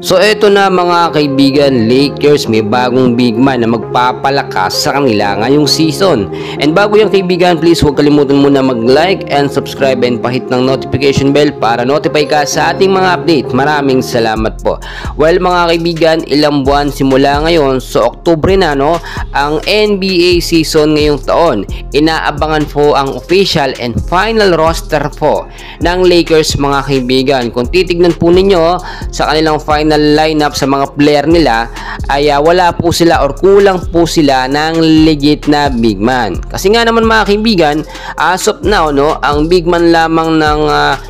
So eto na mga kaibigan, Lakers may bagong big man na magpapalakas sa kanila ngayong season. And bago yan kaibigan, please huwag kalimutan muna mag-like and subscribe and pahit ng notification bell para notify ka sa ating mga update. Maraming salamat po. Well mga kaibigan, ilang buwan simula ngayon, so Oktubre na no, ang NBA season ngayong taon. Inaabangan po ang official and final roster po ng Lakers mga kaibigan. Kung titignan po ninyo sa kanilang final lineup sa mga player nila ay wala po sila or kulang po sila ng legit na big man. Kasi nga naman mga kaibigan, as of now no, ang big man lamang ng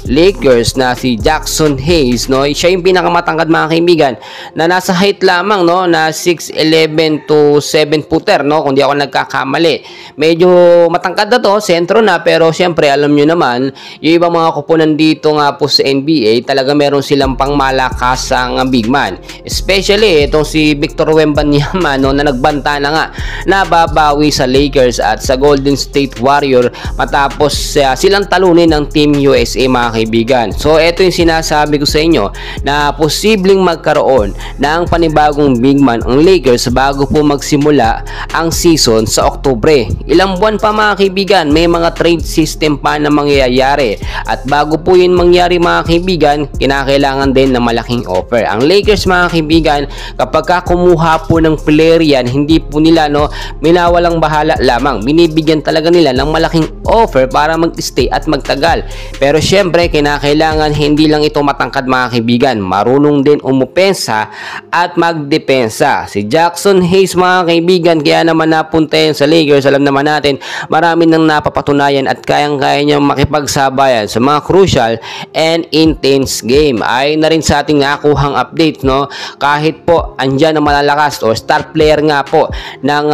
Lakers na si Jackson Hayes no, siya yung pinakamatangkad mga kaibigan na nasa height lamang no, na 6'11 to 7 footer no, kung di ako nagkakamali. Medyo matangkad na to, sentro na, pero syempre alam nyo naman, yung ibang mga kupunan dito nga po sa NBA, talaga meron silang pangmalakasang big man. Especially itong si Victor Wembanyama no, na nagbanta na nga na babawi sa Lakers at sa Golden State Warrior matapos silang talunin ng Team USA mga kaibigan. So ito yung sinasabi ko sa inyo na posibleng magkaroon ng panibagong big man ang Lakers bago po magsimula ang season sa Oktubre. Ilang buwan pa mga kaibigan, may mga trade system pa na mangyayari at bago po yun mangyari mga kaibigan, kinakailangan din ng malaking offer. Ang Lakers mga kaibigan, kapag kumuha po ng player yan, hindi po nila no, minawalang bahala lamang. Binibigyan talaga nila ng malaking offer para mag-stay at magtagal. Pero syempre, kinakailangan hindi lang ito matangkad mga kaibigan, marunong din umupensa at magdepensa. Si Jackson Hayes mga kaibigan, kaya naman napunta yan sa Lakers, alam naman natin, marami nang napapatunayan at kayang-kaya niyang makipagsabayan sa mga crucial and intense game. Ay na rin sa ating nakuhang update no, kahit po andyan ang malalakas o star player nga po ng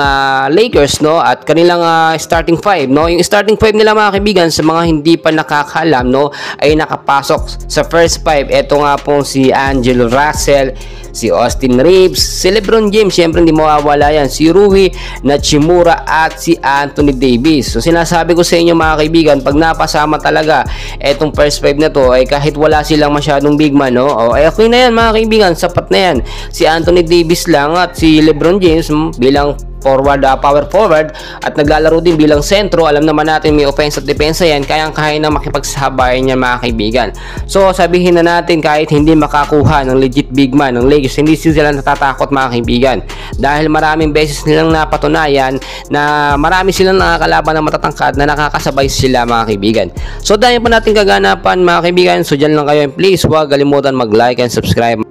Lakers no, at kanilang starting five no, yung starting five nila mga kaibigan, sa mga hindi pa nakakalam no, ay nakapasok sa first five. Ito nga po si Angelo Russell, si Austin Reeves, si LeBron James, syempre hindi mawawala yan, si Rui Hachimura at si Anthony Davis. So sinasabi ko sa inyo mga kaibigan, pag napasama talaga etong first five na to, ay kahit wala silang masyadong big man no, ay okay na yan mga kaibigan, sapat na yan. Si Anthony Davis lang at si LeBron James bilang forward, power forward, at naglalaro din bilang sentro. Alam naman natin may offense at depensa yan, kayang-kaya na makipagsabayan yan mga kaibigan. So sabihin na natin, kahit hindi makakuha ng legit big man ng Lakers, hindi sila natatakot mga kaibigan, dahil maraming beses nilang napatunayan na marami silang nakakalaban na matatangkad na nakakasabay sila mga kaibigan. So dahil pa natin kaganapan mga kaibigan, so dyan lang kayo, and please huwag kalimutan mag-like and subscribe.